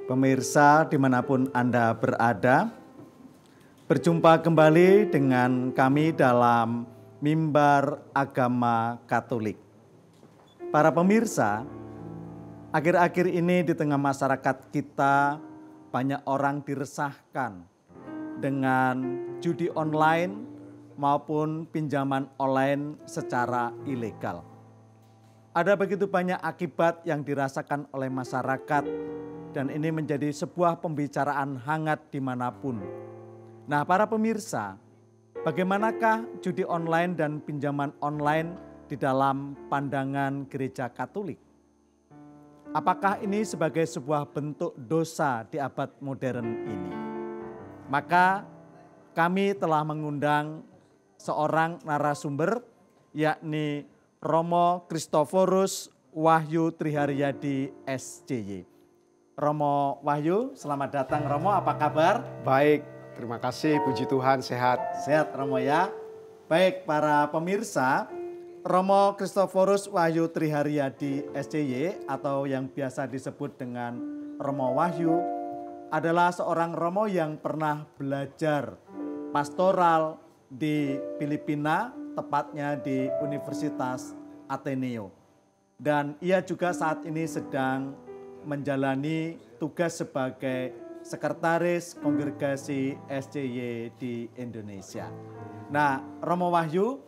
Pemirsa dimanapun Anda berada, berjumpa kembali dengan kami dalam Mimbar Agama Katolik. Para pemirsa, akhir-akhir ini di tengah masyarakat kita banyak orang diresahkan dengan judi online maupun pinjaman online secara ilegal. Ada begitu banyak akibat yang dirasakan oleh masyarakat dan ini menjadi sebuah pembicaraan hangat dimanapun. Nah, para pemirsa, bagaimanakah judi online dan pinjaman online di dalam pandangan Gereja Katolik? Apakah ini sebagai sebuah bentuk dosa di abad modern ini? Maka kami telah mengundang seorang narasumber, yakni Romo Kristoforus Wahyu Triharyadi SJY. Romo Wahyu, selamat datang Romo, apa kabar? Baik, terima kasih, puji Tuhan, sehat. Sehat Romo ya. Baik para pemirsa, Romo Kristoforus Wahyu Triharyadi SJY atau yang biasa disebut dengan Romo Wahyu adalah seorang Romo yang pernah belajar pastoral di Filipina, tepatnya di Universitas Ateneo. Dan ia juga saat ini sedang menjalani tugas sebagai sekretaris kongregasi SJY di Indonesia. Nah, Romo Wahyu,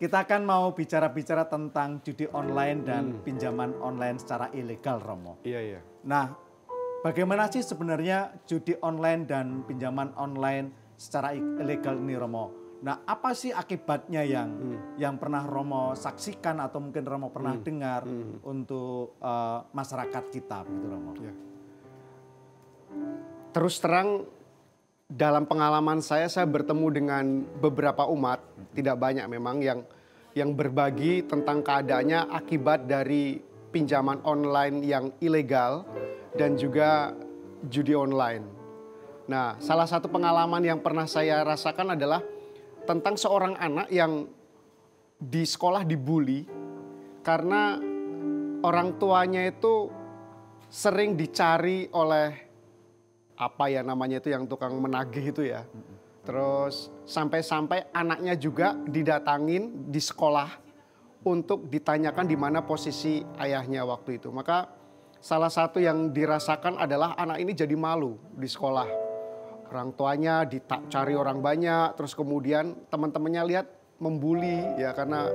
kita kan mau bicara-bicara tentang judi online dan pinjaman online secara ilegal, Romo. Iya. Nah, bagaimana sih sebenarnya judi online dan pinjaman online secara ilegal ini, Romo? Nah, apa sih akibatnya yang pernah Romo saksikan atau mungkin Romo pernah dengar untuk masyarakat kita, begitu Romo? Ya. Terus terang, dalam pengalaman saya bertemu dengan beberapa umat, tidak banyak memang, yang berbagi tentang keadaannya akibat dari pinjaman online yang ilegal dan juga judi online. Nah, salah satu pengalaman yang pernah saya rasakan adalah tentang seorang anak yang di sekolah dibully karena orang tuanya itu sering dicari oleh apa ya namanya itu yang tukang menagih itu ya. Terus sampai-sampai anaknya juga didatangin di sekolah untuk ditanyakan di mana posisi ayahnya waktu itu. Maka salah satu yang dirasakan adalah anak ini jadi malu di sekolah. Orang tuanya dicari orang banyak, terus kemudian teman-temannya lihat membuli ya karena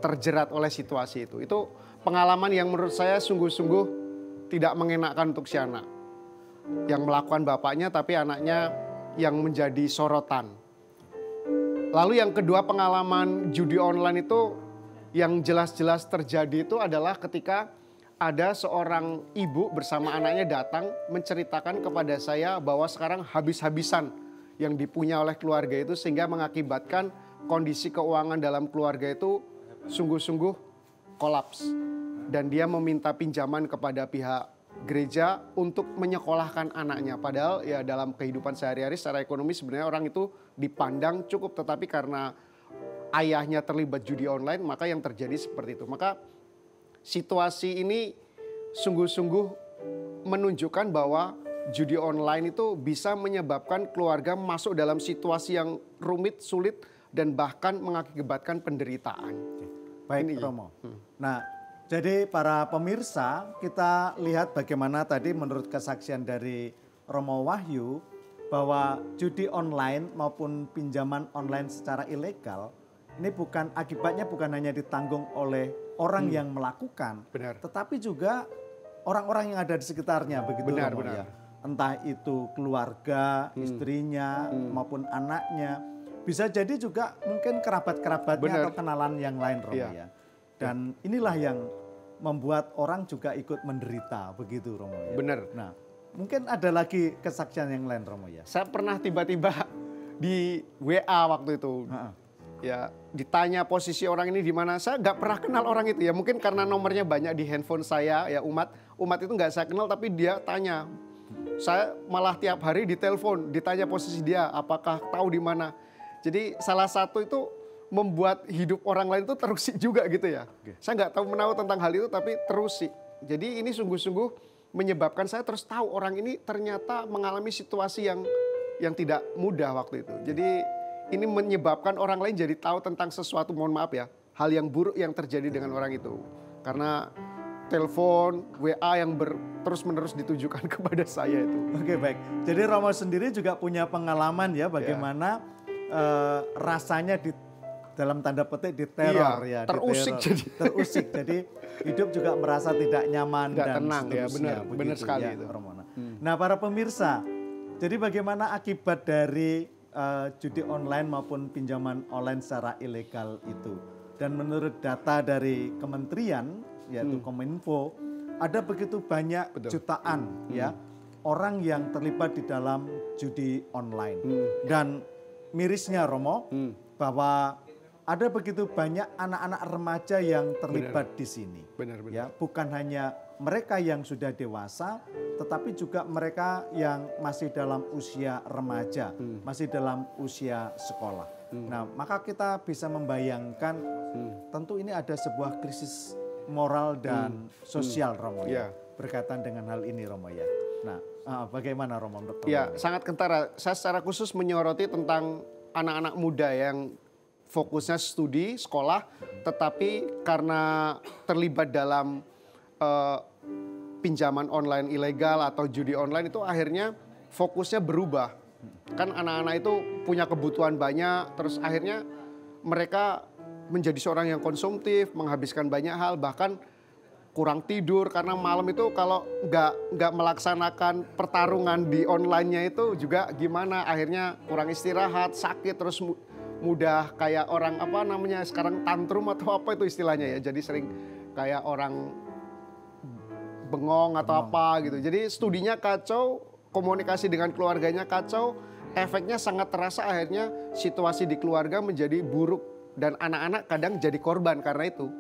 terjerat oleh situasi itu. Itu pengalaman yang menurut saya sungguh-sungguh tidak mengenakan untuk si anak. Yang melakukan bapaknya tapi anaknya yang menjadi sorotan. Lalu yang kedua pengalaman judi online itu yang jelas-jelas terjadi itu adalah ketika ada seorang ibu bersama anaknya datang menceritakan kepada saya bahwa sekarang habis-habisan yang dipunya oleh keluarga itu sehingga mengakibatkan kondisi keuangan dalam keluarga itu sungguh-sungguh kolaps. Dan dia meminta pinjaman kepada pihak gereja untuk menyekolahkan anaknya. Padahal ya dalam kehidupan sehari-hari secara ekonomi sebenarnya orang itu dipandang cukup. Tetapi karena ayahnya terlibat judi online maka yang terjadi seperti itu. Maka situasi ini sungguh-sungguh menunjukkan bahwa judi online itu bisa menyebabkan keluarga masuk dalam situasi yang rumit, sulit, dan bahkan mengakibatkan penderitaan. Baik Romo. Nah, jadi para pemirsa kita lihat bagaimana tadi menurut kesaksian dari Romo Wahyu bahwa judi online maupun pinjaman online secara ilegal ini akibatnya bukan hanya ditanggung oleh orang yang melakukan, benar. Tetapi juga orang-orang yang ada di sekitarnya, begitu benar. Ya. Entah itu keluarga, istrinya maupun anaknya, bisa jadi juga mungkin kerabat-kerabatnya atau kenalan yang lain, Romo ya. Dan inilah yang membuat orang juga ikut menderita, begitu Romo ya. Benar. Nah, mungkin ada lagi kesaksian yang lain, Romo ya. Saya pernah tiba-tiba di WA waktu itu. Ya, ditanya posisi orang ini di mana, saya nggak pernah kenal orang itu ya. Mungkin karena nomornya banyak di handphone saya ya, umat itu nggak saya kenal tapi dia tanya. Saya malah tiap hari ditelepon, ditanya posisi dia, apakah tahu di mana. Jadi salah satu itu membuat hidup orang lain itu terusik juga gitu ya. Saya nggak tahu menahu tentang hal itu tapi terusik. Jadi ini sungguh-sungguh menyebabkan saya terus tahu orang ini ternyata mengalami situasi yang tidak mudah waktu itu. Jadi ini menyebabkan orang lain jadi tahu tentang sesuatu, mohon maaf ya, hal yang buruk yang terjadi dengan orang itu. Karena telepon, WA yang terus-menerus ditujukan kepada saya itu. Oke, baik. Jadi Romo sendiri juga punya pengalaman ya bagaimana rasanya dalam tanda petik diteror Iya, ya, terusik diteror, jadi. terusik. Jadi hidup juga merasa tidak nyaman Tidak dan tenang ya, seterusnya, benar begitu sekali ya, itu. Romo. Nah, para pemirsa, jadi bagaimana akibat dari judi online maupun pinjaman online secara ilegal itu? Dan menurut data dari kementerian yaitu Kominfo, ada begitu banyak jutaan ya orang yang terlibat di dalam judi online. Dan mirisnya Romo bahwa ada begitu banyak anak-anak remaja yang terlibat di sini. Benar. Ya, bukan hanya mereka yang sudah dewasa, tetapi juga mereka yang masih dalam usia remaja, masih dalam usia sekolah. Nah, maka kita bisa membayangkan tentu ini ada sebuah krisis moral dan sosial, Romo ya, berkaitan dengan hal ini, Romo ya. Nah, bagaimana Romo menurut Romo? Ya, sangat kentara. Saya secara khusus menyoroti tentang anak-anak muda yang fokusnya studi, sekolah, tetapi karena terlibat dalam pinjaman online ilegal atau judi online itu akhirnya fokusnya berubah. Kan anak-anak itu punya kebutuhan banyak, terus akhirnya mereka menjadi seorang yang konsumtif, menghabiskan banyak hal, bahkan kurang tidur karena malam itu kalau nggak melaksanakan pertarungan di online-nya itu juga gimana, akhirnya kurang istirahat, sakit, terus mudah kayak orang apa namanya sekarang tantrum atau apa itu istilahnya ya, jadi sering kayak orang bengong atau apa gitu. Jadi studinya kacau, komunikasi dengan keluarganya kacau, efeknya sangat terasa, akhirnya situasi di keluarga menjadi buruk dan anak-anak kadang jadi korban karena itu.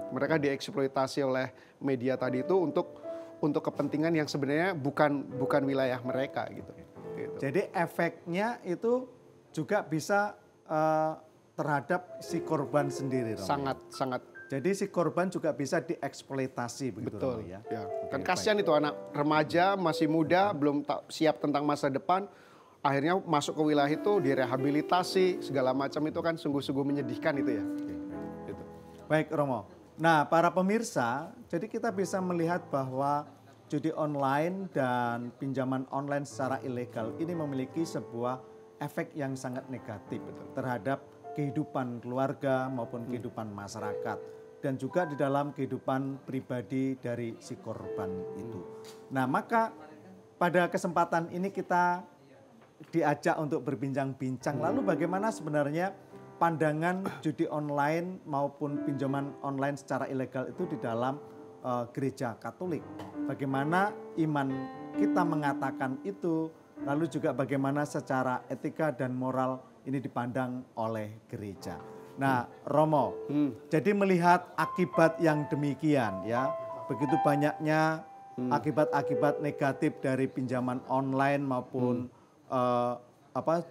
Mereka dieksploitasi oleh media tadi itu untuk kepentingan yang sebenarnya bukan wilayah mereka gitu. Jadi efeknya itu juga bisa terhadap si korban sendiri, Romo. Sangat. Jadi si korban juga bisa dieksploitasi begitu, Betul. Romo, ya. Kan kasihan itu anak remaja masih muda belum siap tentang masa depan. Akhirnya masuk ke wilayah itu direhabilitasi segala macam, itu kan sungguh-sungguh menyedihkan itu ya. Gitu. Baik Romo. Nah, para pemirsa, jadi kita bisa melihat bahwa judi online dan pinjaman online secara ilegal ini memiliki sebuah efek yang sangat negatif terhadap kehidupan keluarga maupun kehidupan masyarakat dan juga di dalam kehidupan pribadi dari si korban itu. Nah, maka pada kesempatan ini kita diajak untuk berbincang-bincang lalu bagaimana sebenarnya pandangan judi online maupun pinjaman online secara ilegal itu di dalam gereja Katolik. Bagaimana iman kita mengatakan itu, lalu juga bagaimana secara etika dan moral ini dipandang oleh gereja. Nah, Romo, jadi melihat akibat yang demikian ya, begitu banyaknya akibat-akibat negatif dari pinjaman online maupun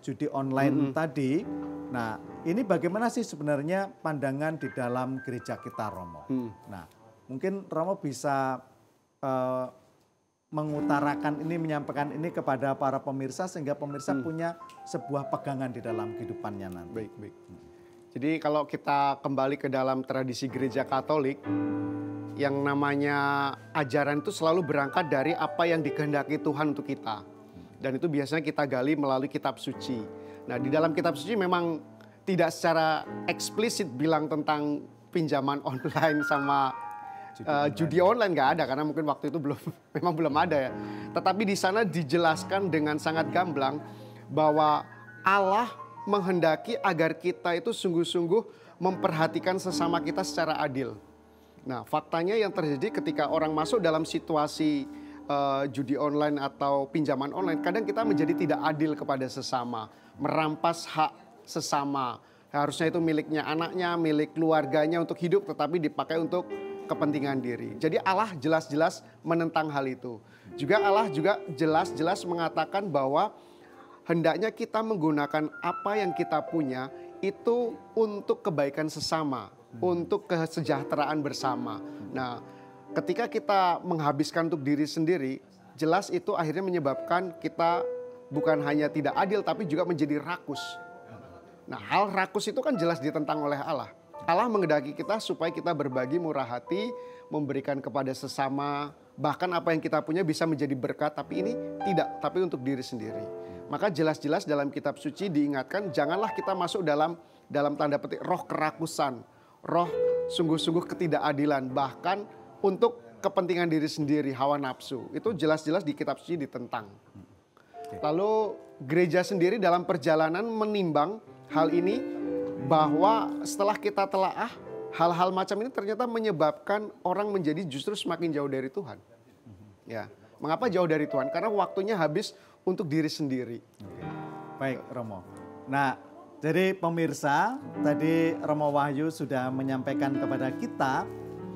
judi online tadi. Nah, ini bagaimana sih sebenarnya pandangan di dalam gereja kita, Romo? Nah, mungkin Romo bisa mengutarakan ini, menyampaikan ini kepada para pemirsa sehingga pemirsa punya sebuah pegangan di dalam kehidupannya nanti. Baik. Jadi kalau kita kembali ke dalam tradisi gereja Katolik, yang namanya ajaran itu selalu berangkat dari apa yang dikehendaki Tuhan untuk kita. Dan itu biasanya kita gali melalui kitab suci. Nah, di dalam kitab suci memang tidak secara eksplisit bilang tentang pinjaman online sama judi online, nggak ada karena mungkin waktu itu memang belum ada ya. Tetapi di sana dijelaskan dengan sangat gamblang bahwa Allah menghendaki agar kita itu sungguh-sungguh memperhatikan sesama kita secara adil. Nah, faktanya yang terjadi ketika orang masuk dalam situasi judi online atau pinjaman online, kadang kita menjadi tidak adil kepada sesama, merampas hak sesama. Harusnya itu miliknya anaknya, milik keluarganya untuk hidup, tetapi dipakai untuk kepentingan diri. Jadi Allah jelas-jelas menentang hal itu. Juga Allah juga jelas-jelas mengatakan bahwa hendaknya kita menggunakan apa yang kita punya itu untuk kebaikan sesama, untuk kesejahteraan bersama. Nah, ketika kita menghabiskan untuk diri sendiri, jelas itu akhirnya menyebabkan kita bukan hanya tidak adil tapi juga menjadi rakus. Nah, hal rakus itu kan jelas ditentang oleh Allah. Allah menghendaki kita supaya kita berbagi murah hati, memberikan kepada sesama, bahkan apa yang kita punya bisa menjadi berkat, tapi ini tidak, tapi untuk diri sendiri. Maka jelas-jelas dalam kitab suci diingatkan, janganlah kita masuk dalam tanda petik roh kerakusan, roh sungguh-sungguh ketidakadilan, bahkan untuk kepentingan diri sendiri, hawa nafsu. Itu jelas-jelas di kitab suci ditentang. Lalu gereja sendiri dalam perjalanan menimbang hal ini, bahwa setelah kita telaah, hal-hal macam ini ternyata menyebabkan orang menjadi justru semakin jauh dari Tuhan. Ya, mengapa jauh dari Tuhan? Karena waktunya habis untuk diri sendiri. Baik, Romo. Nah, jadi pemirsa, tadi Romo Wahyu sudah menyampaikan kepada kita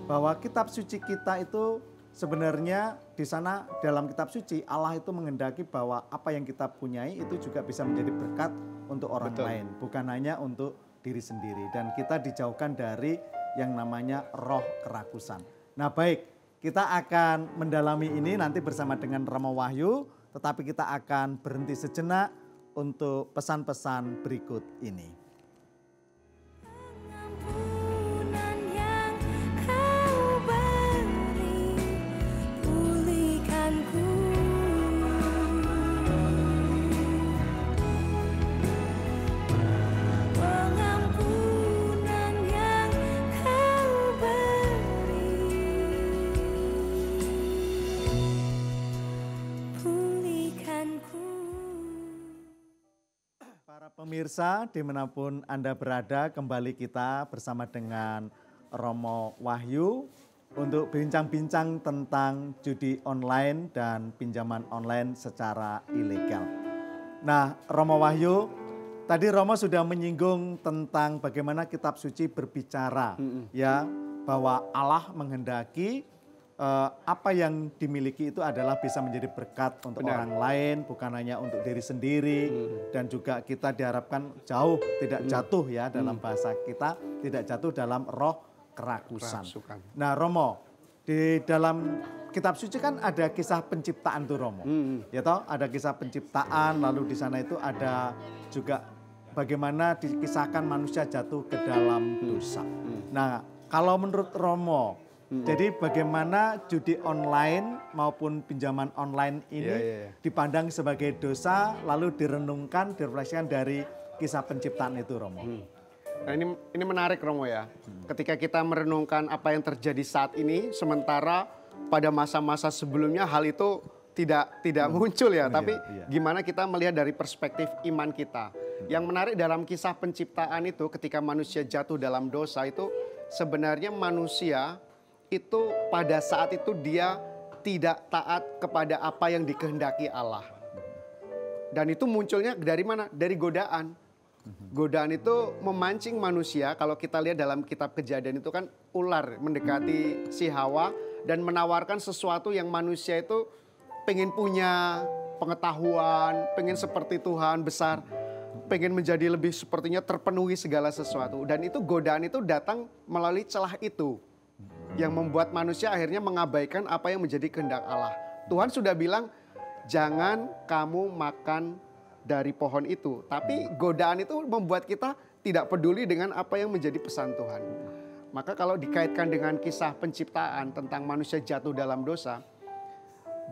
bahwa kitab suci kita itu sebenarnya di sana dalam kitab suci Allah itu menghendaki bahwa apa yang kita punyai itu juga bisa menjadi berkat untuk orang lain, bukan hanya untuk diri sendiri, dan kita dijauhkan dari yang namanya roh kerakusan. Nah, baik, kita akan mendalami ini nanti bersama dengan Romo Wahyu, tetapi kita akan berhenti sejenak untuk pesan-pesan berikut ini. Pemirsa, dimanapun Anda berada, kembali kita bersama dengan Romo Wahyu untuk bincang-bincang tentang judi online dan pinjaman online secara ilegal. Nah, Romo Wahyu, tadi Romo sudah menyinggung tentang bagaimana kitab suci berbicara, ya, bahwa Allah menghendaki apa yang dimiliki itu adalah bisa menjadi berkat untuk orang lain, bukan hanya untuk diri sendiri, dan juga kita diharapkan jauh tidak jatuh ya dalam bahasa kita, tidak jatuh dalam roh kerakusan. Nah, Romo, di dalam kitab suci kan ada kisah penciptaan tuh, Romo. Ya toh, ada kisah penciptaan, lalu di sana itu ada juga bagaimana dikisahkan manusia jatuh ke dalam dosa. Nah, kalau menurut Romo, jadi bagaimana judi online maupun pinjaman online ini dipandang sebagai dosa, lalu direnungkan, direfleksikan dari kisah penciptaan itu, Romo. Nah, ini menarik, Romo, ya. Ketika kita merenungkan apa yang terjadi saat ini, sementara pada masa-masa sebelumnya hal itu tidak muncul ya. Tapi gimana kita melihat dari perspektif iman kita. Yang menarik dalam kisah penciptaan itu, ketika manusia jatuh dalam dosa itu, sebenarnya manusia itu pada saat itu dia tidak taat kepada apa yang dikehendaki Allah. Dan itu munculnya dari mana? Dari godaan. Godaan itu memancing manusia. Kalau kita lihat dalam kitab Kejadian itu kan ular mendekati si Hawa dan menawarkan sesuatu yang manusia itu pengen punya pengetahuan, pengen seperti Tuhan besar, pengen menjadi lebih sepertinya terpenuhi segala sesuatu. Dan itu godaan itu datang melalui celah itu, yang membuat manusia akhirnya mengabaikan apa yang menjadi kehendak Allah. Tuhan sudah bilang, jangan kamu makan dari pohon itu. Tapi godaan itu membuat kita tidak peduli dengan apa yang menjadi pesan Tuhan. Maka kalau dikaitkan dengan kisah penciptaan tentang manusia jatuh dalam dosa,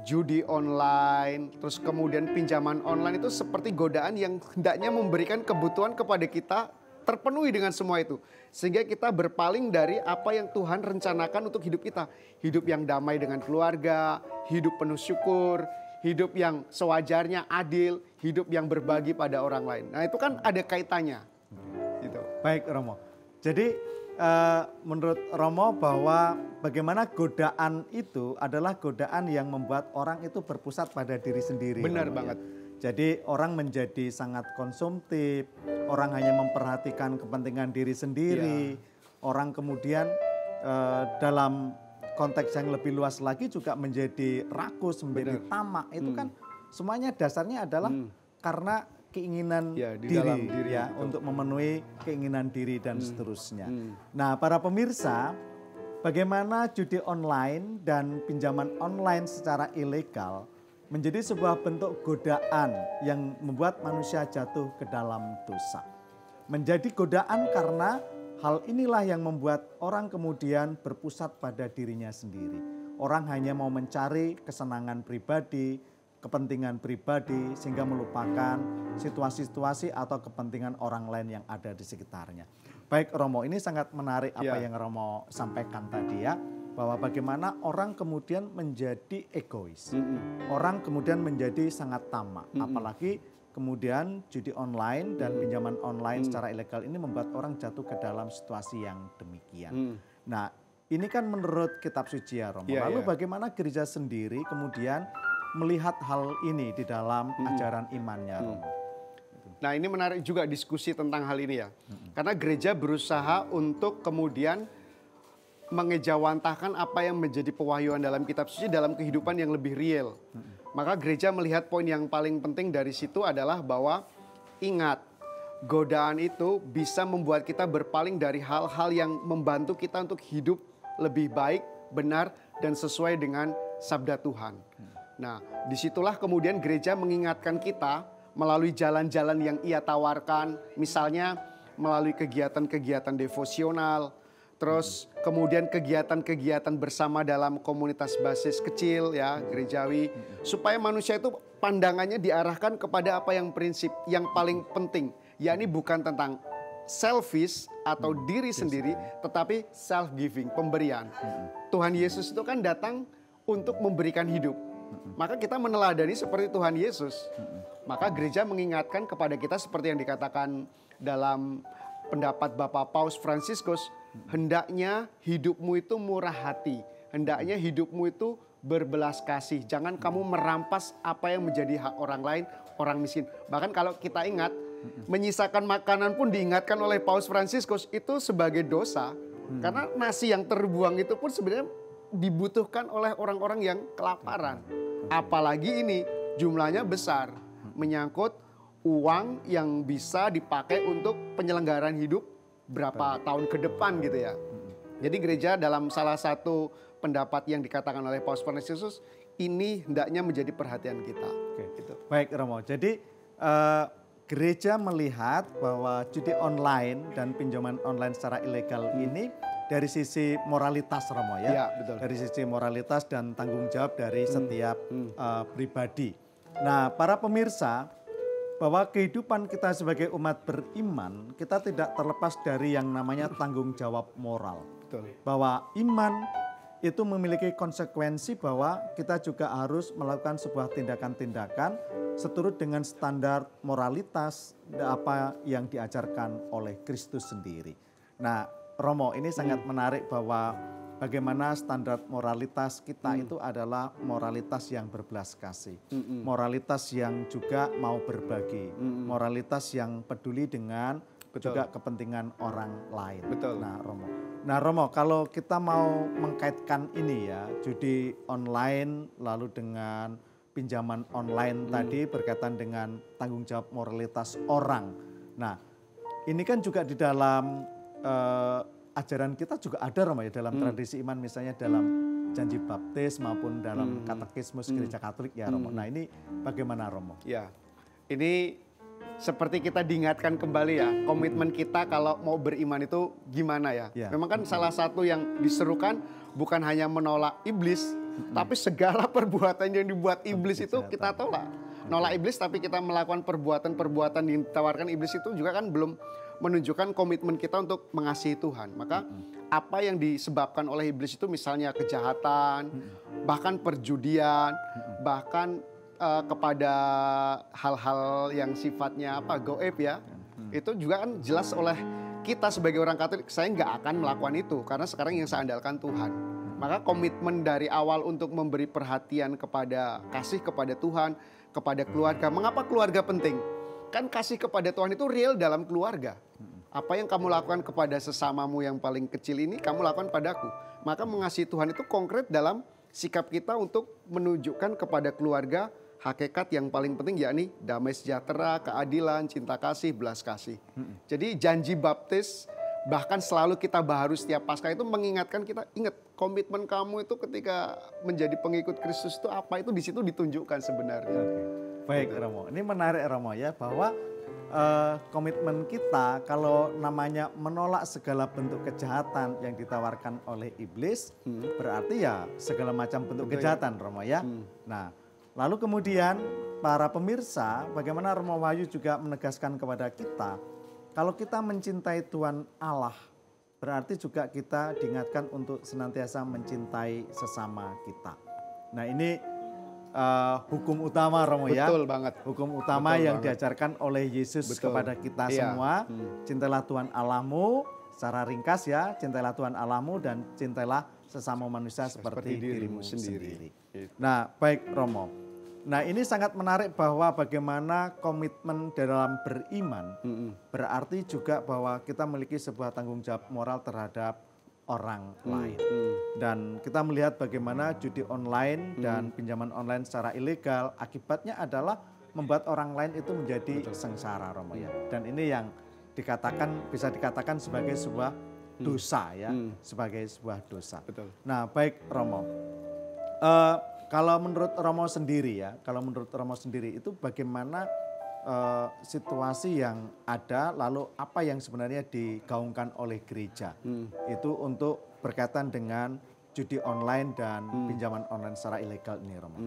judi online, terus kemudian pinjaman online itu seperti godaan yang hendaknya memberikan kebutuhan kepada kita, terpenuhi dengan semua itu. Sehingga kita berpaling dari apa yang Tuhan rencanakan untuk hidup kita. Hidup yang damai dengan keluarga, hidup penuh syukur, hidup yang sewajarnya adil, hidup yang berbagi pada orang lain. Nah, itu kan ada kaitannya. Gitu. Baik, Romo. Jadi menurut Romo bahwa bagaimana godaan itu adalah godaan yang membuat orang itu berpusat pada diri sendiri. Benar banget. Jadi orang menjadi sangat konsumtif, orang hanya memperhatikan kepentingan diri sendiri, orang kemudian dalam konteks yang lebih luas lagi juga menjadi rakus, menjadi tamak. Itu kan semuanya dasarnya adalah karena keinginan diri ya, untuk memenuhi keinginan diri dan seterusnya. Nah, para pemirsa, bagaimana judi online dan pinjaman online secara ilegal menjadi sebuah bentuk godaan yang membuat manusia jatuh ke dalam dosa. Menjadi godaan karena hal inilah yang membuat orang kemudian berpusat pada dirinya sendiri. Orang hanya mau mencari kesenangan pribadi, kepentingan pribadi, sehingga melupakan situasi-situasi atau kepentingan orang lain yang ada di sekitarnya. Baik Romo, ini sangat menarik apa yang Romo sampaikan tadi ya, bahwa bagaimana orang kemudian menjadi egois. Orang kemudian menjadi sangat tamak, apalagi kemudian judi online dan pinjaman online secara ilegal ini membuat orang jatuh ke dalam situasi yang demikian. Nah, ini kan menurut kitab suci ya Romo. Lalu bagaimana gereja sendiri kemudian melihat hal ini di dalam ajaran imannya Romo? Nah, ini menarik juga diskusi tentang hal ini ya. Karena gereja berusaha untuk kemudian mengejawantahkan apa yang menjadi pewahyuan dalam kitab suci dalam kehidupan yang lebih real. Maka gereja melihat poin yang paling penting dari situ adalah bahwa ingat, godaan itu bisa membuat kita berpaling dari hal-hal yang membantu kita untuk hidup lebih baik, benar, dan sesuai dengan sabda Tuhan. Nah, disitulah kemudian gereja mengingatkan kita melalui jalan-jalan yang ia tawarkan, misalnya melalui kegiatan-kegiatan devosional, terus kemudian kegiatan-kegiatan bersama dalam komunitas basis kecil ya, gerejawi, supaya manusia itu pandangannya diarahkan kepada apa yang prinsip yang paling penting, yakni bukan tentang selfish atau diri sendiri, tetapi self-giving, pemberian. Tuhan Yesus itu kan datang untuk memberikan hidup. Maka kita meneladani seperti Tuhan Yesus. Maka gereja mengingatkan kepada kita seperti yang dikatakan dalam pendapat Bapak Paus Fransiskus, hendaknya hidupmu itu murah hati, hendaknya hidupmu itu berbelas kasih. Jangan kamu merampas apa yang menjadi hak orang lain, orang miskin. Bahkan kalau kita ingat, menyisakan makanan pun diingatkan oleh Paus Fransiskus itu sebagai dosa. Karena nasi yang terbuang itu pun sebenarnya dibutuhkan oleh orang-orang yang kelaparan. Apalagi ini jumlahnya besar, menyangkut uang yang bisa dipakai untuk penyelenggaraan hidup berapa tahun ke depan gitu ya. Jadi gereja dalam salah satu pendapat yang dikatakan oleh Paus Fransiskus, ini hendaknya menjadi perhatian kita. Gitu. Baik Romo, jadi gereja melihat bahwa judi online dan pinjaman online secara ilegal ini dari sisi moralitas Romo ya. Ya, betul. Dari sisi moralitas dan tanggung jawab dari setiap pribadi. Nah, para pemirsa, bahwa kehidupan kita sebagai umat beriman, kita tidak terlepas dari yang namanya tanggung jawab moral. Betul. Bahwa iman itu memiliki konsekuensi bahwa kita juga harus melakukan sebuah tindakan-tindakan seturut dengan standar moralitas apa yang diajarkan oleh Kristus sendiri. Nah, Romo, ini sangat menarik bahwa bagaimana standar moralitas kita itu adalah moralitas yang berbelas kasih. Moralitas yang juga mau berbagi. Moralitas yang peduli dengan juga kepentingan orang lain. Betul. Nah Romo, kalau kita mau mengkaitkan ini ya, judi online lalu dengan pinjaman online tadi berkaitan dengan tanggung jawab moralitas orang. Nah, ini kan juga di dalam ajaran kita juga ada Romo ya, dalam tradisi iman misalnya dalam janji baptis maupun dalam katekismus gereja Katolik ya Romo. Nah, ini bagaimana Romo? Ya, ini seperti kita diingatkan kembali ya, komitmen kita kalau mau beriman itu gimana ya. Memang kan salah satu yang diserukan bukan hanya menolak iblis, tapi segala perbuatan yang dibuat iblis itu kita tolak. Nolak iblis tapi kita melakukan perbuatan-perbuatan yang ditawarkan iblis itu juga kan belum menunjukkan komitmen kita untuk mengasihi Tuhan. Maka apa yang disebabkan oleh iblis itu misalnya kejahatan, bahkan perjudian, bahkan kepada hal-hal yang sifatnya goib ya, itu juga kan jelas oleh kita sebagai orang Katolik, saya nggak akan melakukan itu karena sekarang yang saya andalkan Tuhan. Maka komitmen dari awal untuk memberi perhatian kepada kasih kepada Tuhan, kepada keluarga. Mengapa keluarga penting? Kan kasih kepada Tuhan itu real dalam keluarga. Apa yang kamu lakukan kepada sesamamu yang paling kecil ini, kamu lakukan padaku. Maka mengasihi Tuhan itu konkret dalam sikap kita untuk menunjukkan kepada keluarga hakikat yang paling penting, yakni damai sejahtera, keadilan, cinta kasih, belas kasih. Jadi janji baptis Bahkan selalu kita baharu setiap Paskah itu mengingatkan kita, ingat komitmen kamu itu ketika menjadi pengikut Kristus itu apa, itu di situ ditunjukkan sebenarnya. Oke. Baik Romo, ini menarik Romo ya, bahwa komitmen kita kalau namanya menolak segala bentuk kejahatan yang ditawarkan oleh iblis, berarti ya segala macam bentuk kejahatan Romo ya. Nah, lalu kemudian para pemirsa, bagaimana Romo Wahyu juga menegaskan kepada kita, kalau kita mencintai Tuhan Allah, berarti juga kita diingatkan untuk senantiasa mencintai sesama kita. Nah ini hukum utama Romo ya. Betul banget. Hukum utama Betul yang banget. diajarkan oleh Yesus Betul. kepada kita Iya. semua. Cintalah Tuhan Allahmu, secara ringkas ya, cintailah Tuhan Allahmu dan cintailah sesama manusia seperti dirimu sendiri. Nah baik Romo. Nah ini sangat menarik bahwa bagaimana komitmen dalam beriman berarti juga bahwa kita memiliki sebuah tanggung jawab moral terhadap orang lain. Dan kita melihat bagaimana judi online dan pinjaman online secara ilegal akibatnya adalah membuat orang lain itu menjadi sengsara Romo ya. Dan ini yang bisa dikatakan sebagai sebuah dosa ya, sebagai sebuah dosa. Betul. Nah baik Romo. Kalau menurut Romo sendiri ya, itu bagaimana situasi yang ada, lalu apa yang sebenarnya digaungkan oleh gereja itu untuk berkaitan dengan judi online dan pinjaman online secara ilegal ini, Romo.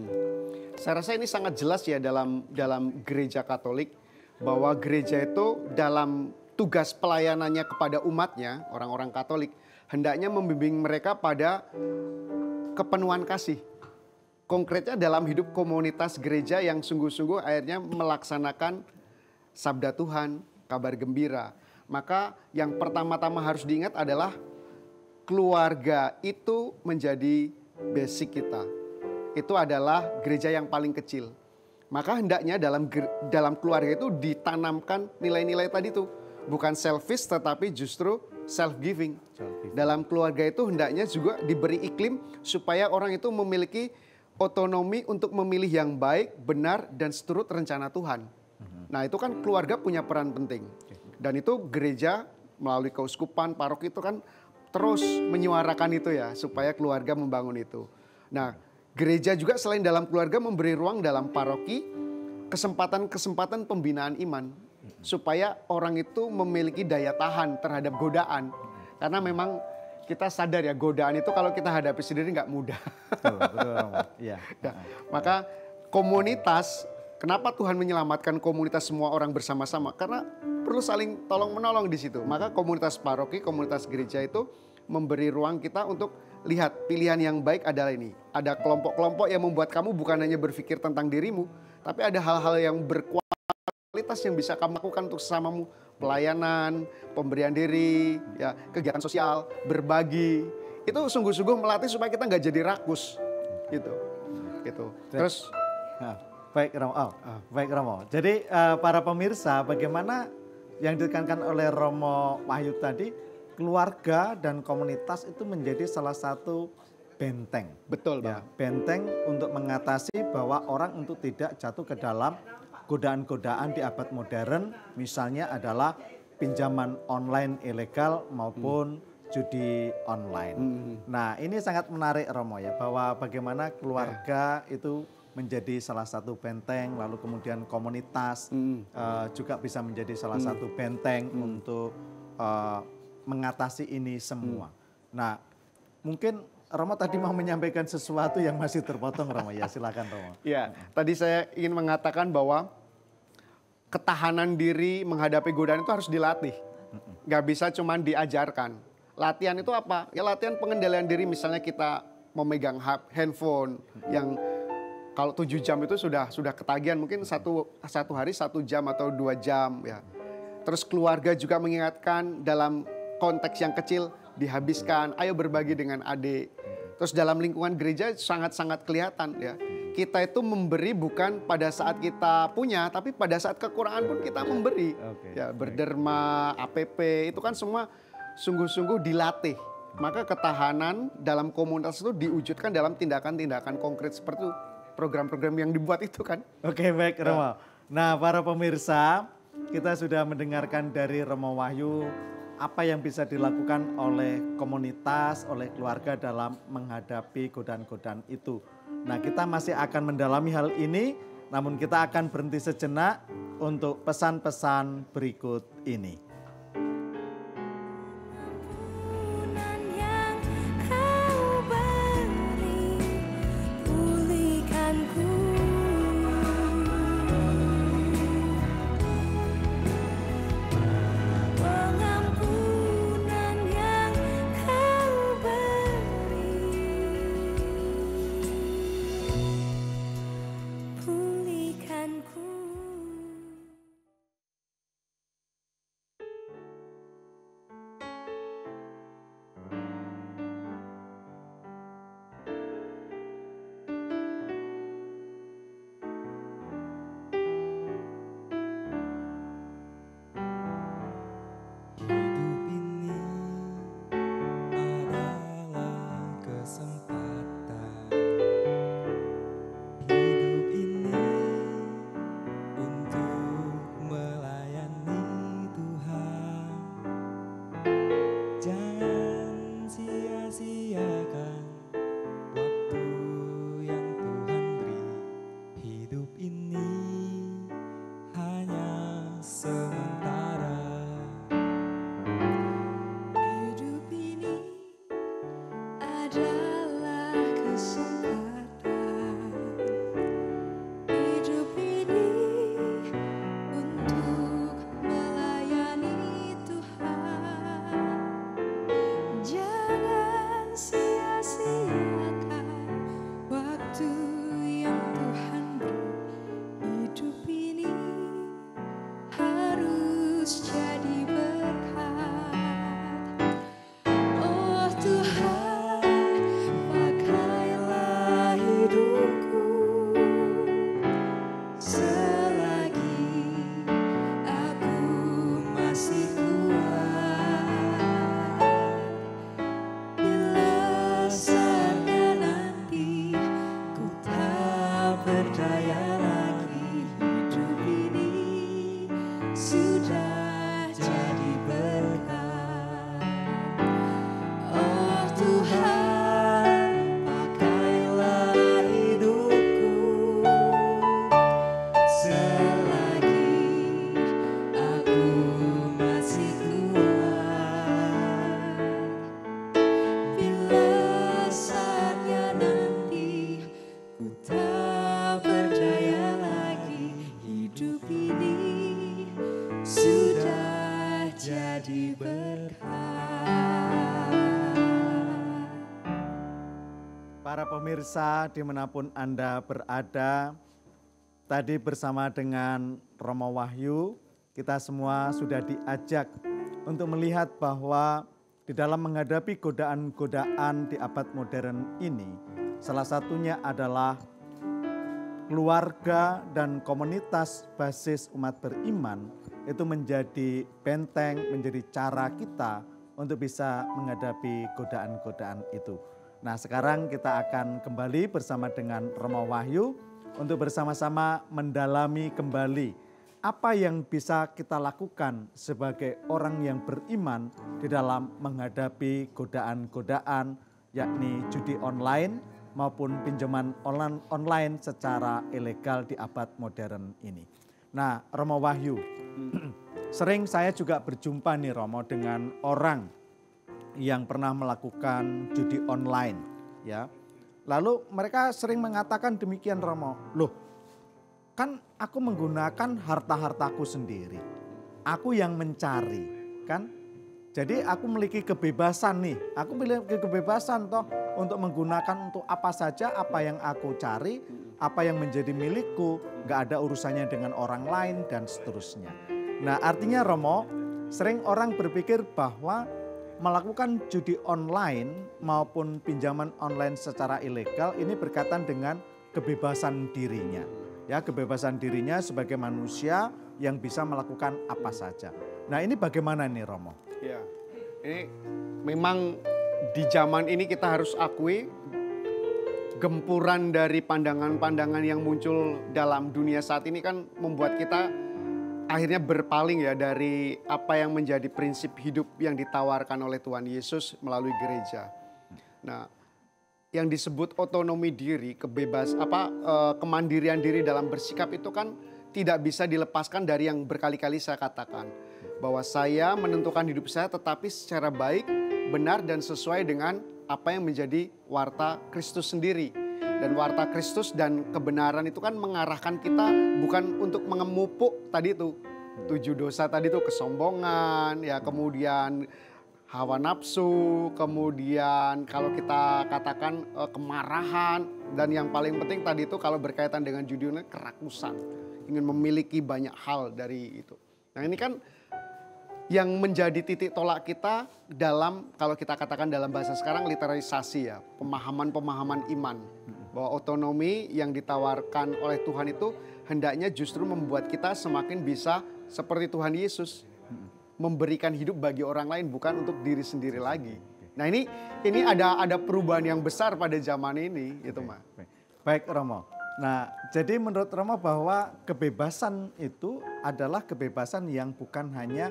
Saya rasa ini sangat jelas ya dalam gereja Katolik, bahwa gereja itu dalam tugas pelayanannya kepada umatnya, orang-orang Katolik, hendaknya membimbing mereka pada kepenuhan kasih. Konkretnya dalam hidup komunitas gereja yang sungguh-sungguh akhirnya melaksanakan sabda Tuhan, kabar gembira. Maka yang pertama-tama harus diingat adalah keluarga itu menjadi basic kita. Itu adalah gereja yang paling kecil. Maka hendaknya dalam keluarga itu ditanamkan nilai-nilai tadi tuh. Bukan selfish tetapi justru self-giving. Dalam keluarga itu hendaknya juga diberi iklim supaya orang itu memiliki otonomi untuk memilih yang baik, benar, dan seturut rencana Tuhan. Nah itu kan keluarga punya peran penting. Dan itu gereja melalui keuskupan, paroki itu kan terus menyuarakan itu ya, supaya keluarga membangun itu. Nah gereja juga selain dalam keluarga memberi ruang dalam paroki, kesempatan-kesempatan pembinaan iman. Supaya orang itu memiliki daya tahan terhadap godaan. Karena memang kita sadar ya, godaan itu kalau kita hadapi sendiri nggak mudah. Betul, iya. Nah, maka komunitas, kenapa Tuhan menyelamatkan komunitas semua orang bersama-sama? Karena perlu saling tolong-menolong di situ. Maka komunitas paroki, komunitas gereja itu memberi ruang kita untuk lihat pilihan yang baik adalah ini. Ada kelompok-kelompok yang membuat kamu bukan hanya berpikir tentang dirimu, tapi ada hal-hal yang berkualitas yang bisa kamu lakukan untuk sesamamu. Pelayanan, pemberian diri, ya, kegiatan sosial, berbagi. Itu sungguh-sungguh melatih supaya kita nggak jadi rakus. Gitu. Terus baik Romo. Jadi para pemirsa, bagaimana yang ditekankan oleh Romo Wahyu tadi, keluarga dan komunitas itu menjadi salah satu benteng. betul Ya, Bang. benteng untuk mengatasi bahwa orang untuk tidak jatuh ke dalam godaan-godaan di abad modern, misalnya adalah pinjaman online ilegal maupun judi online. Nah ini sangat menarik Romo ya, bahwa bagaimana keluarga itu menjadi salah satu benteng, lalu kemudian komunitas juga bisa menjadi salah satu benteng untuk mengatasi ini semua. Nah mungkin Romo tadi mau menyampaikan sesuatu yang masih terpotong Romo, ya silakan Romo. Ya, tadi saya ingin mengatakan bahwa ketahanan diri menghadapi godaan itu harus dilatih. Gak bisa cuma diajarkan. Latihan itu apa? Ya latihan pengendalian diri, misalnya kita memegang handphone yang kalau 7 jam itu sudah ketagihan, mungkin satu hari 1 jam atau 2 jam ya. Terus keluarga juga mengingatkan dalam konteks yang kecil dihabiskan, ayo berbagi dengan adik. Terus dalam lingkungan gereja sangat-sangat kelihatan ya. Kita itu memberi bukan pada saat kita punya, tapi pada saat kekurangan pun kita memberi. Ya, berderma, APP, itu kan semua sungguh-sungguh dilatih. Maka ketahanan dalam komunitas itu diwujudkan dalam tindakan-tindakan konkret seperti program-program yang dibuat itu kan. Oke, baik Romo. Nah para pemirsa, kita sudah mendengarkan dari Romo Wahyu apa yang bisa dilakukan oleh komunitas, oleh keluarga dalam menghadapi godaan-godaan itu. Nah, kita masih akan mendalami hal ini, namun kita akan berhenti sejenak untuk pesan-pesan berikut ini. Para pemirsa dimanapun Anda berada, tadi bersama dengan Romo Wahyu, kita semua sudah diajak untuk melihat bahwa di dalam menghadapi godaan-godaan di abad modern ini, salah satunya adalah keluarga dan komunitas basis umat beriman itu menjadi benteng, menjadi cara kita untuk bisa menghadapi godaan-godaan itu. Nah, sekarang kita akan kembali bersama dengan Romo Wahyu untuk bersama-sama mendalami kembali apa yang bisa kita lakukan sebagai orang yang beriman di dalam menghadapi godaan-godaan, yakni judi online maupun pinjaman online secara ilegal di abad modern ini. Nah, Romo Wahyu, sering saya juga berjumpa nih Romo dengan orang yang pernah melakukan judi online, ya. Lalu mereka sering mengatakan demikian, Romo. Loh, kan aku menggunakan harta-hartaku sendiri. Aku yang mencari, kan? Jadi aku memiliki kebebasan nih. Aku memiliki kebebasan toh untuk menggunakan untuk apa saja apa yang aku cari, apa yang menjadi milikku, gak ada urusannya dengan orang lain dan seterusnya. Nah, artinya Romo, sering orang berpikir bahwa melakukan judi online maupun pinjaman online secara ilegal ini berkaitan dengan kebebasan dirinya. Ya, kebebasan dirinya sebagai manusia yang bisa melakukan apa saja. Nah, ini bagaimana nih Romo? Ya, ini memang di zaman ini kita harus akui gempuran dari pandangan-pandangan yang muncul dalam dunia saat ini kan membuat kita akhirnya berpaling ya dari apa yang menjadi prinsip hidup yang ditawarkan oleh Tuhan Yesus melalui gereja. Nah, yang disebut otonomi diri, kemandirian diri dalam bersikap itu kan tidak bisa dilepaskan dari yang berkali-kali saya katakan. Bahwa saya menentukan hidup saya tetapi secara baik, benar dan sesuai dengan apa yang menjadi warta Kristus sendiri. Dan warta Kristus dan kebenaran itu kan mengarahkan kita bukan untuk mengemupuk tadi itu 7 dosa tadi itu, kesombongan, ya kemudian hawa nafsu, kemudian kalau kita katakan kemarahan, dan yang paling penting tadi itu kalau berkaitan dengan judulnya kerakusan, ingin memiliki banyak hal dari itu. Nah ini kan yang menjadi titik tolak kita dalam, kalau kita katakan dalam bahasa sekarang literalisasi ya, pemahaman-pemahaman iman. Bahwa otonomi yang ditawarkan oleh Tuhan itu hendaknya justru membuat kita semakin bisa seperti Tuhan Yesus. Memberikan hidup bagi orang lain, bukan untuk diri sendiri lagi. Nah ini ada perubahan yang besar pada zaman ini, itu Mas. Baik Romo. Nah jadi menurut Romo bahwa kebebasan itu adalah kebebasan yang bukan hanya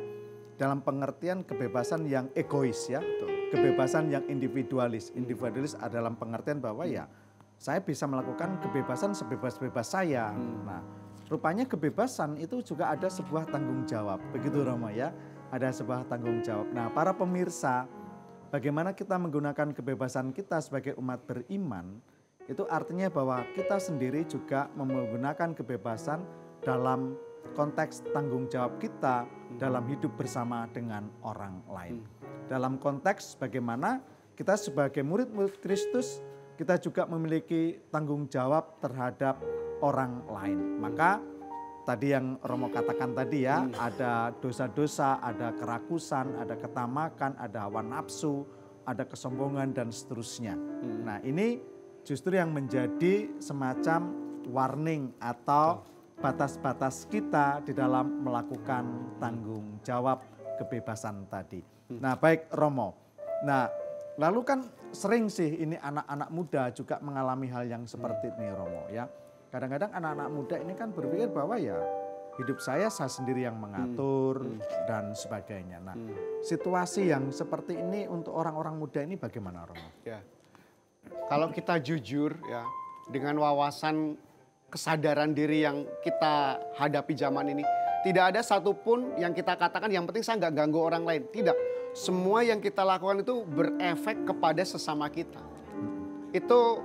dalam pengertian kebebasan yang egois ya. Kebebasan yang individualis. Individualis dalam pengertian bahwa ya saya bisa melakukan kebebasan sebebas-bebas saya. Nah, rupanya kebebasan itu juga ada sebuah tanggung jawab. Begitu Romo ya, ada sebuah tanggung jawab. Nah, para pemirsa, bagaimana kita menggunakan kebebasan kita sebagai umat beriman, itu artinya bahwa kita sendiri juga menggunakan kebebasan dalam konteks tanggung jawab kita dalam hidup bersama dengan orang lain. Dalam konteks bagaimana kita sebagai murid-murid Kristus, kita juga memiliki tanggung jawab terhadap orang lain. Maka tadi yang Romo katakan tadi ya, ada dosa-dosa, ada kerakusan, ada ketamakan, ada hawa nafsu, ada kesombongan dan seterusnya. Nah ini justru yang menjadi semacam warning atau batas-batas kita di dalam melakukan tanggung jawab kebebasan tadi. Nah baik Romo, nah lalu kan sering sih ini anak-anak muda juga mengalami hal yang seperti ini Romo ya. Kadang-kadang anak-anak muda ini kan berpikir bahwa ya hidup saya sendiri yang mengatur dan sebagainya. Nah situasi yang seperti ini untuk orang-orang muda ini bagaimana Romo? Ya. Kalau kita jujur ya dengan wawasan kesadaran diri yang kita hadapi zaman ini, tidak ada satupun yang kita katakan yang penting saya nggak ganggu orang lain. Tidak. Semua yang kita lakukan itu berefek kepada sesama kita. Itu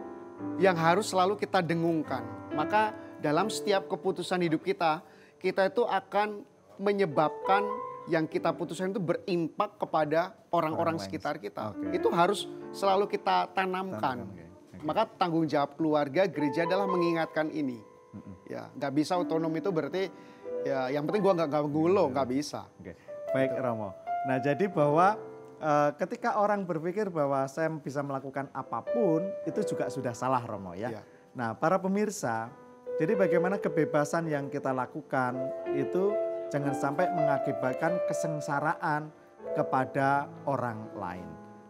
yang harus selalu kita dengungkan. Maka dalam setiap keputusan hidup kita, kita itu akan menyebabkan yang kita putuskan itu berimpak kepada orang-orang sekitar kita. Itu harus selalu kita tanamkan. Maka tanggung jawab keluarga, gereja adalah mengingatkan ini. Ya, nggak bisa otonom itu berarti ya yang penting gua nggak ganggu lo, nggak bisa. Baik Romo. Nah jadi bahwa ketika orang berpikir bahwa saya bisa melakukan apapun itu juga sudah salah Romo ya. Nah para pemirsa, jadi bagaimana kebebasan yang kita lakukan itu jangan sampai mengakibatkan kesengsaraan kepada orang lain.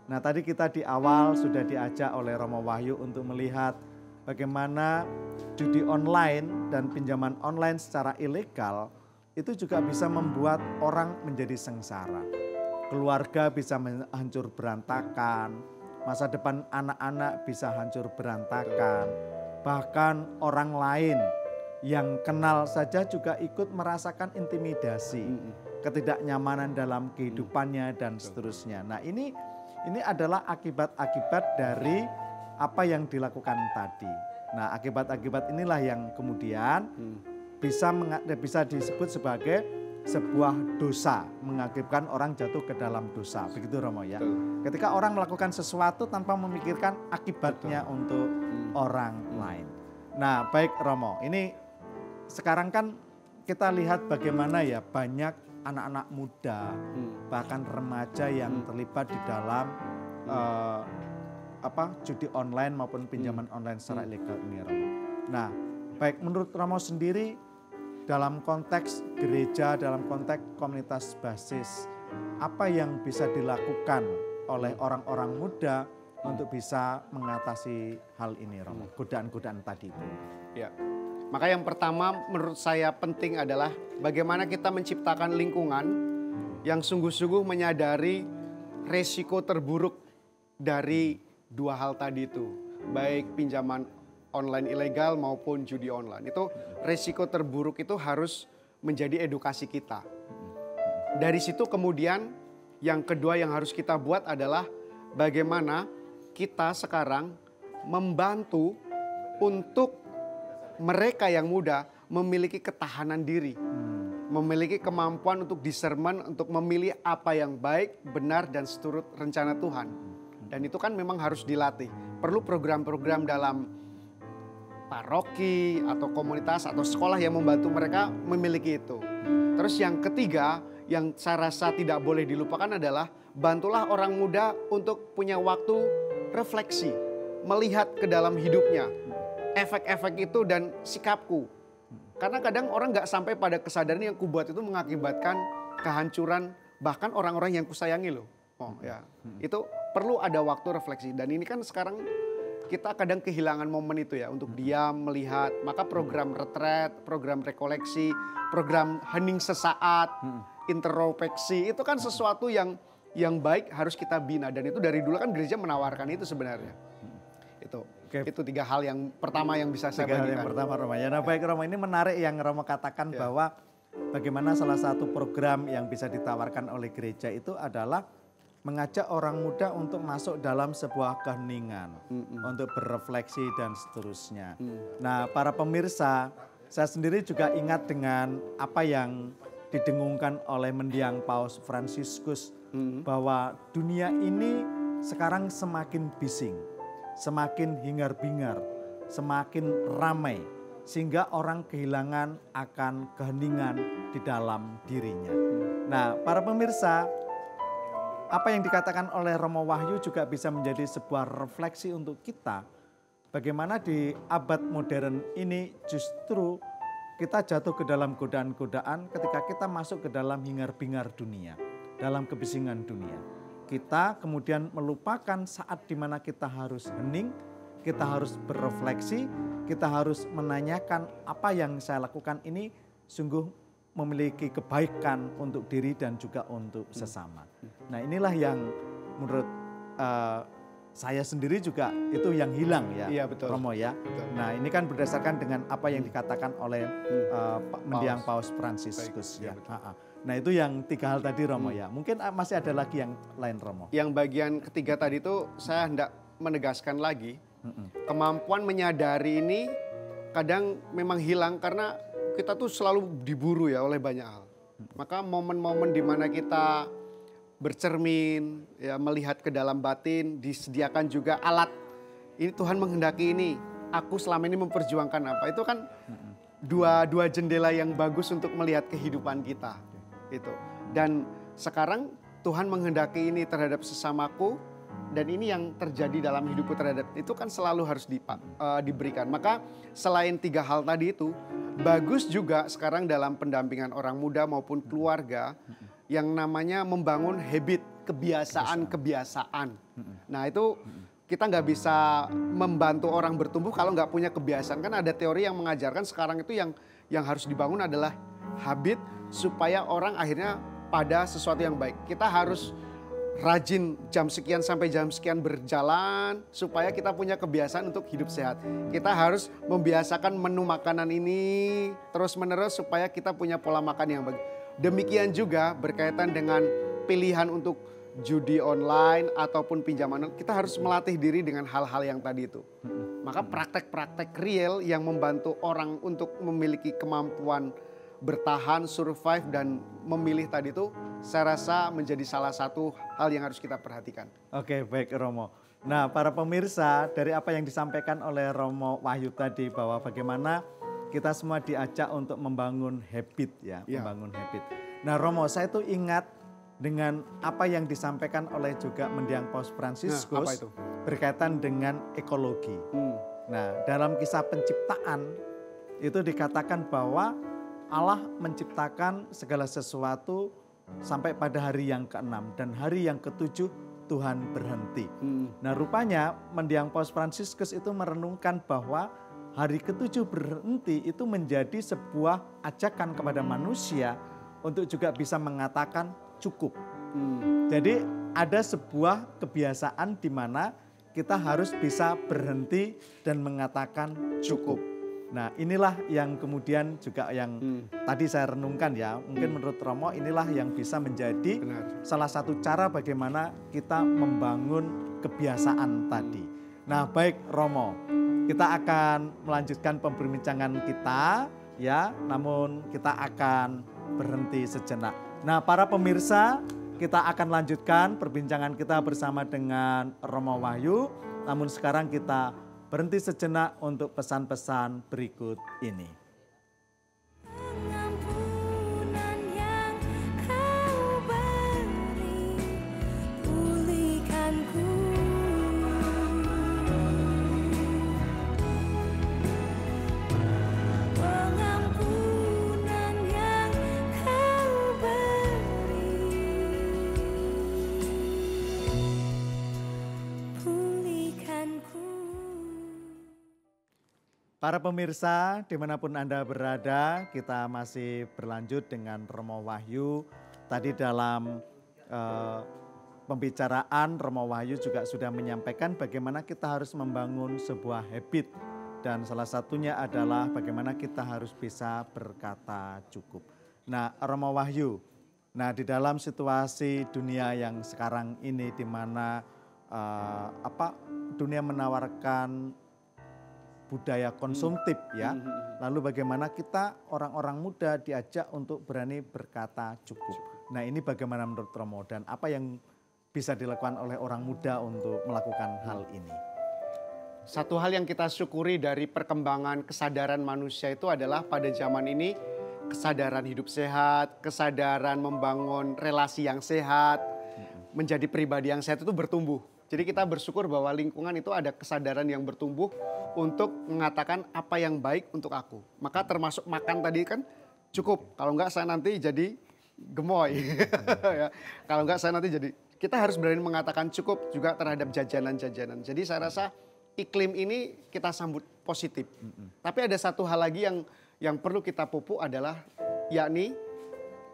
Nah tadi kita di awal sudah diajak oleh Romo Wahyu untuk melihat bagaimana judi online dan pinjaman online secara ilegal itu juga bisa membuat orang menjadi sengsara. Keluarga bisa hancur berantakan, masa depan anak-anak bisa hancur berantakan. Bahkan orang lain yang kenal saja juga ikut merasakan intimidasi, ketidaknyamanan dalam kehidupannya dan seterusnya. Nah ini adalah akibat-akibat dari apa yang dilakukan tadi. Nah akibat-akibat inilah yang kemudian bisa disebut sebagai sebuah dosa, mengakibatkan orang jatuh ke dalam dosa. Begitu Romo ya. Ketika orang melakukan sesuatu tanpa memikirkan akibatnya untuk orang lain. Nah baik Romo, ini sekarang kan kita lihat bagaimana ya banyak anak-anak muda, bahkan remaja yang terlibat di dalam judi online maupun pinjaman online secara ilegal ini Romo. Nah baik menurut Romo sendiri, dalam konteks gereja, dalam konteks komunitas basis, apa yang bisa dilakukan oleh orang-orang muda untuk bisa mengatasi hal ini, Romo? Godaan-godaan tadi itu. Ya, Maka yang pertama menurut saya penting adalah bagaimana kita menciptakan lingkungan yang sungguh-sungguh menyadari resiko terburuk dari dua hal tadi itu. Baik pinjaman online ilegal maupun judi online. Itu resiko terburuk itu harus menjadi edukasi kita. Dari situ kemudian yang kedua yang harus kita buat adalah bagaimana kita sekarang membantu untuk mereka yang muda memiliki ketahanan diri. Memiliki kemampuan untuk discernment, untuk memilih apa yang baik, benar, dan seturut rencana Tuhan. Dan itu kan memang harus dilatih. Perlu program-program dalam paroki atau komunitas atau sekolah yang membantu mereka memiliki itu. Terus yang ketiga yang saya rasa tidak boleh dilupakan adalah bantulah orang muda untuk punya waktu refleksi. Melihat ke dalam hidupnya. Efek-efek itu dan sikapku. Karena kadang orang gak sampai pada kesadaran yang kubuat itu mengakibatkan kehancuran bahkan orang-orang yang kusayangi loh. Oh ya, itu perlu ada waktu refleksi. Dan ini kan sekarang kita kadang kehilangan momen itu ya untuk diam, melihat. Maka program retret, program rekoleksi, program hening sesaat, introspeksi itu kan sesuatu yang baik harus kita bina. Dan itu dari dulu kan gereja menawarkan itu sebenarnya. Itu tiga hal yang pertama yang bisa saya bagikan. Yang pertama Romo. Ya, nah baik Romo, ini menarik yang Romo katakan bahwa bagaimana salah satu program yang bisa ditawarkan oleh gereja itu adalah mengajak orang muda untuk masuk dalam sebuah keheningan, untuk berefleksi dan seterusnya. Nah para pemirsa, saya sendiri juga ingat dengan apa yang didengungkan oleh mendiang Paus Fransiskus bahwa dunia ini sekarang semakin bising. Semakin hingar-bingar, semakin ramai, sehingga orang kehilangan akan keheningan di dalam dirinya. Nah, para pemirsa, apa yang dikatakan oleh Romo Wahyu juga bisa menjadi sebuah refleksi untuk kita. Bagaimana di abad modern ini justru kita jatuh ke dalam godaan-godaan ketika kita masuk ke dalam hingar-bingar dunia, dalam kebisingan dunia. Kita kemudian melupakan saat di mana kita harus hening, kita harus berefleksi, kita harus menanyakan apa yang saya lakukan ini sungguh memiliki kebaikan untuk diri dan juga untuk sesama. Nah inilah yang menurut saya sendiri juga itu yang hilang ya, iya, betul. Romo ya. Betul. Nah ini kan berdasarkan dengan apa yang dikatakan oleh mendiang Paus Fransiskus. Ya. Nah itu yang tiga hal tadi Romo ya. Mungkin masih ada lagi yang lain Romo. Yang bagian ketiga tadi itu saya hendak menegaskan lagi. Kemampuan menyadari ini kadang memang hilang karena kita tuh selalu diburu ya oleh banyak hal. Maka momen-momen di mana kita bercermin, ya, melihat ke dalam batin, disediakan juga alat. Ini Tuhan menghendaki ini. Aku selama ini memperjuangkan apa. Itu kan dua jendela yang bagus untuk melihat kehidupan kita. Itu. Dan sekarang Tuhan menghendaki ini terhadap sesamaku dan ini yang terjadi dalam hidupku terhadap itu kan selalu harus diberikan. Maka selain tiga hal tadi itu bagus juga sekarang dalam pendampingan orang muda maupun keluarga yang namanya membangun habit, kebiasaan. Nah itu kita nggak bisa membantu orang bertumbuh kalau nggak punya kebiasaan. Kan ada teori yang mengajarkan sekarang itu yang harus dibangun adalah habit supaya orang akhirnya pada sesuatu yang baik. Kita harus rajin jam sekian sampai jam sekian berjalan supaya kita punya kebiasaan untuk hidup sehat. Kita harus membiasakan menu makanan ini terus-menerus supaya kita punya pola makan yang baik. Demikian juga berkaitan dengan pilihan untuk judi online ataupun pinjaman, kita harus melatih diri dengan hal-hal yang tadi itu. Maka praktek-praktek real yang membantu orang untuk memiliki kemampuan bertahan, survive, dan memilih tadi itu, saya rasa menjadi salah satu hal yang harus kita perhatikan. Oke, baik Romo. Nah, para pemirsa, dari apa yang disampaikan oleh Romo Wahyu tadi, bahwa bagaimana kita semua diajak untuk membangun habit ya, membangun habit. Nah Romo, saya tuh ingat dengan apa yang disampaikan oleh juga mendiang Paus Fransiskus berkaitan dengan ekologi. Nah, dalam kisah penciptaan itu dikatakan bahwa Allah menciptakan segala sesuatu sampai pada hari yang ke-6 dan hari yang ke-7 Tuhan berhenti. Nah, rupanya mendiang Paus Fransiskus itu merenungkan bahwa hari ketujuh berhenti itu menjadi sebuah ajakan kepada manusia untuk juga bisa mengatakan cukup. Jadi ada sebuah kebiasaan di mana kita harus bisa berhenti dan mengatakan cukup. Nah, inilah yang kemudian juga yang tadi saya renungkan ya. Mungkin menurut Romo inilah yang bisa menjadi salah satu cara bagaimana kita membangun kebiasaan tadi. Nah, baik Romo, kita akan melanjutkan pembicaraan kita ya, namun kita akan berhenti sejenak. Nah, para pemirsa, kita akan lanjutkan perbincangan kita bersama dengan Romo Wahyu. Namun sekarang kita berhenti sejenak untuk pesan-pesan berikut ini. Pengampunan yang Kau beri, pulihkanku. Pengampunan yang Kau beri, pulihkanku. Para pemirsa, dimanapun Anda berada, kita masih berlanjut dengan Romo Wahyu. Tadi dalam pembicaraan, Romo Wahyu juga sudah menyampaikan bagaimana kita harus membangun sebuah habit. Dan salah satunya adalah bagaimana kita harus bisa berkata cukup. Nah, Romo Wahyu, nah di dalam situasi dunia yang sekarang ini di mana dunia menawarkan budaya konsumtif ya. Lalu bagaimana kita orang-orang muda diajak untuk berani berkata cukup. Nah, ini bagaimana menurut Romo dan apa yang bisa dilakukan oleh orang muda untuk melakukan hal ini? Satu hal yang kita syukuri dari perkembangan kesadaran manusia itu adalah pada zaman ini kesadaran hidup sehat, kesadaran membangun relasi yang sehat, menjadi pribadi yang sehat itu bertumbuh. Jadi kita bersyukur bahwa lingkungan itu ada kesadaran yang bertumbuh untuk mengatakan apa yang baik untuk aku. Maka termasuk makan tadi kan cukup. Kalau enggak saya nanti jadi gemoy. Ya. Kalau enggak saya nanti jadi. Kita harus berani mengatakan cukup juga terhadap jajanan-jajanan. Jadi saya rasa iklim ini kita sambut positif. Tapi ada satu hal lagi yang perlu kita pupuk adalah yakni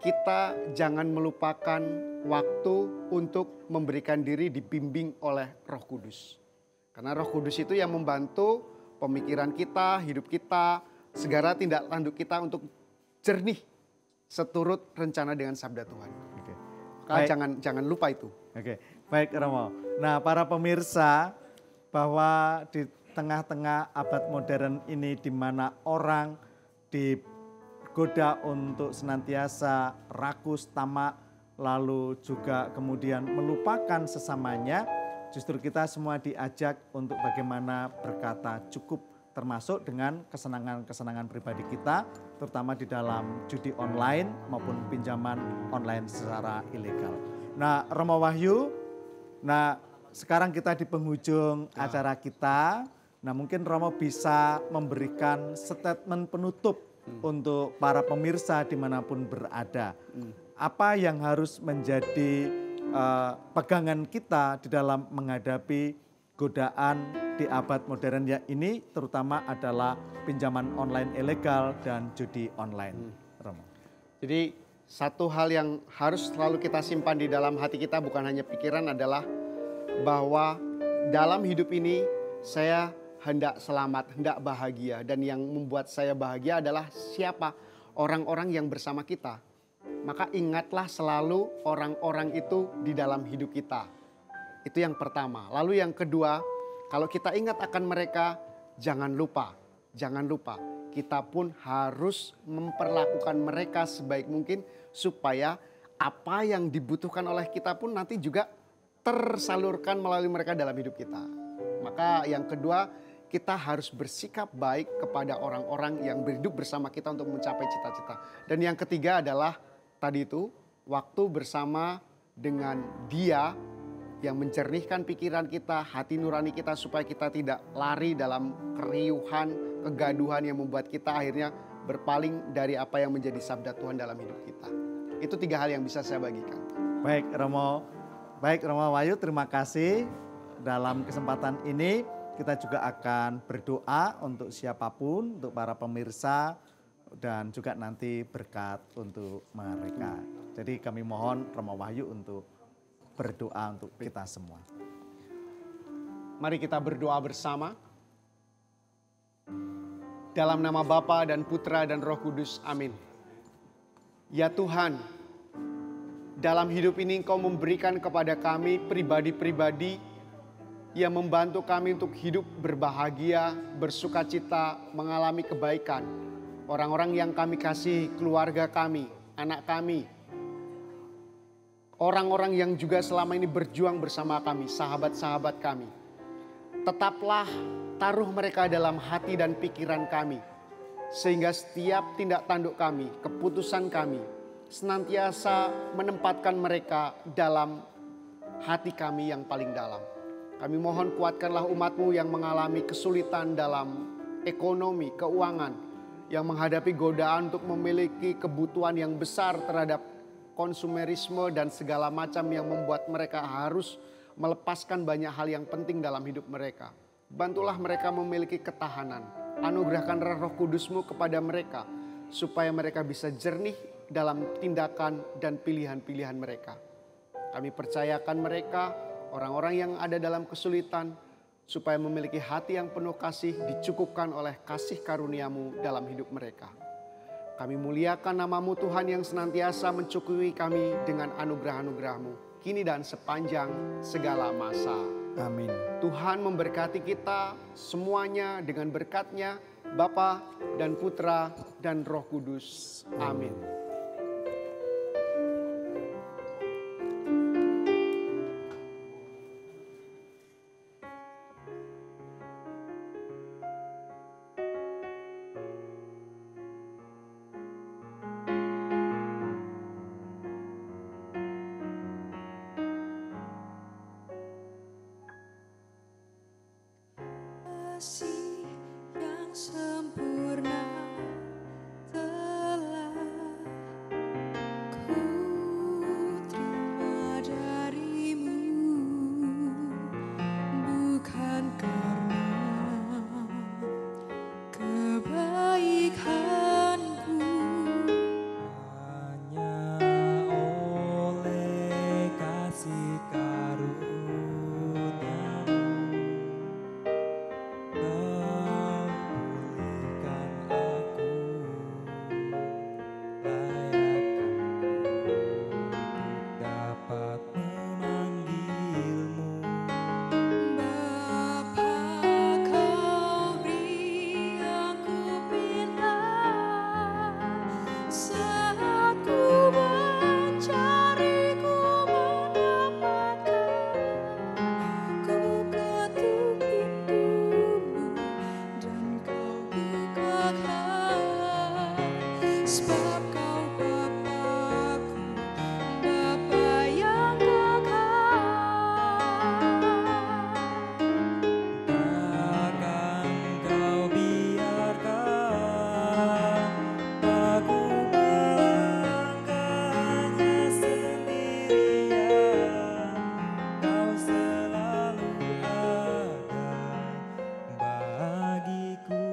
kita jangan melupakan waktu untuk memberikan diri dibimbing oleh Roh Kudus. Karena Roh Kudus itu yang membantu pemikiran kita, hidup kita, segala tindak tanduk kita untuk jernih seturut rencana dengan sabda Tuhan. Oke. Maka jangan lupa itu. Oke, baik Romo. Nah, para pemirsa, bahwa di tengah-tengah abad modern ini di mana orang digoda untuk senantiasa rakus, tamak, lalu juga kemudian melupakan sesamanya, justru kita semua diajak untuk bagaimana berkata cukup, termasuk dengan kesenangan-kesenangan pribadi kita, terutama di dalam judi online maupun pinjaman online secara ilegal. Nah, Romo Wahyu, sekarang kita di penghujung acara kita. Nah, mungkin Romo bisa memberikan statement penutup untuk para pemirsa dimanapun berada. Apa yang harus menjadi pegangan kita di dalam menghadapi godaan di abad modern ya ini, terutama adalah pinjaman online ilegal dan judi online, Romo. Jadi satu hal yang harus selalu kita simpan di dalam hati kita, bukan hanya pikiran, adalah bahwa dalam hidup ini saya hendak selamat, hendak bahagia. Dan yang membuat saya bahagia adalah siapa? Orang-orang yang bersama kita. Maka ingatlah selalu orang-orang itu di dalam hidup kita. Itu yang pertama. Lalu yang kedua, kalau kita ingat akan mereka, jangan lupa kita pun harus memperlakukan mereka sebaik mungkin supaya apa yang dibutuhkan oleh kita pun nanti juga tersalurkan melalui mereka dalam hidup kita. Maka yang kedua, kita harus bersikap baik kepada orang-orang yang berhidup bersama kita untuk mencapai cita-cita. Dan yang ketiga adalah tadi itu, waktu bersama dengan Dia yang mencernihkan pikiran kita, hati nurani kita supaya kita tidak lari dalam keriuhan, kegaduhan yang membuat kita akhirnya berpaling dari apa yang menjadi sabda Tuhan dalam hidup kita. Itu 3 hal yang bisa saya bagikan. Baik Romo Wahyu, terima kasih dalam kesempatan ini. kita juga akan berdoa untuk siapapun, untuk para pemirsa, dan juga nanti berkat untuk mereka. Jadi kami mohon Romo Wahyu untuk berdoa untuk kita semua. Mari kita berdoa bersama. Dalam nama Bapa dan Putra dan Roh Kudus, amin. Ya Tuhan, dalam hidup ini Engkau memberikan kepada kami pribadi-pribadi yang membantu kami untuk hidup berbahagia, bersukacita, mengalami kebaikan. Orang-orang yang kami kasih, keluarga kami, anak kami. Orang-orang yang juga selama ini berjuang bersama kami, sahabat-sahabat kami. Tetaplah taruh mereka dalam hati dan pikiran kami. Sehingga setiap tindak tanduk kami, keputusan kami, senantiasa menempatkan mereka dalam hati kami yang paling dalam. Kami mohon kuatkanlah umat-Mu yang mengalami kesulitan dalam ekonomi, keuangan, yang menghadapi godaan untuk memiliki kebutuhan yang besar terhadap konsumerisme dan segala macam yang membuat mereka harus melepaskan banyak hal yang penting dalam hidup mereka. Bantulah mereka memiliki ketahanan. Anugerahkan Roh Kudus-Mu kepada mereka supaya mereka bisa jernih dalam tindakan dan pilihan-pilihan mereka. Kami percayakan mereka, orang-orang yang ada dalam kesulitan, supaya memiliki hati yang penuh kasih, dicukupkan oleh kasih karunia-Mu dalam hidup mereka. Kami muliakan nama-Mu Tuhan yang senantiasa mencukupi kami dengan anugerah-anugerah-Mu, kini dan sepanjang segala masa. Amin. Tuhan memberkati kita semuanya dengan berkat-Nya, Bapa dan Putra dan Roh Kudus. Amin. Kasih yang sempurna telah ku terima darimu, bukan karena kebaikanku, hanya oleh kasih karunia-Mu. Kau pulihkan aku, layakkan dapat memanggil-Mu. Bapa, Kau beri aku pinta saat ku mencari, ku mendapatkan. Ku ketuk pintu-Mu dan Kau bukakan, sebab Kau Bapa-Ku, Bapa yang Takkan Kau biarkan aku melangkahnya sendirian. Kau selalu ada bagiku,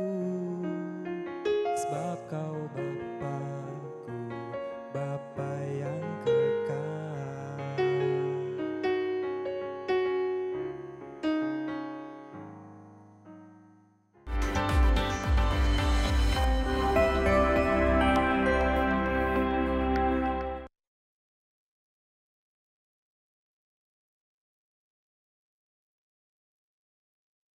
sebab Kau Bapa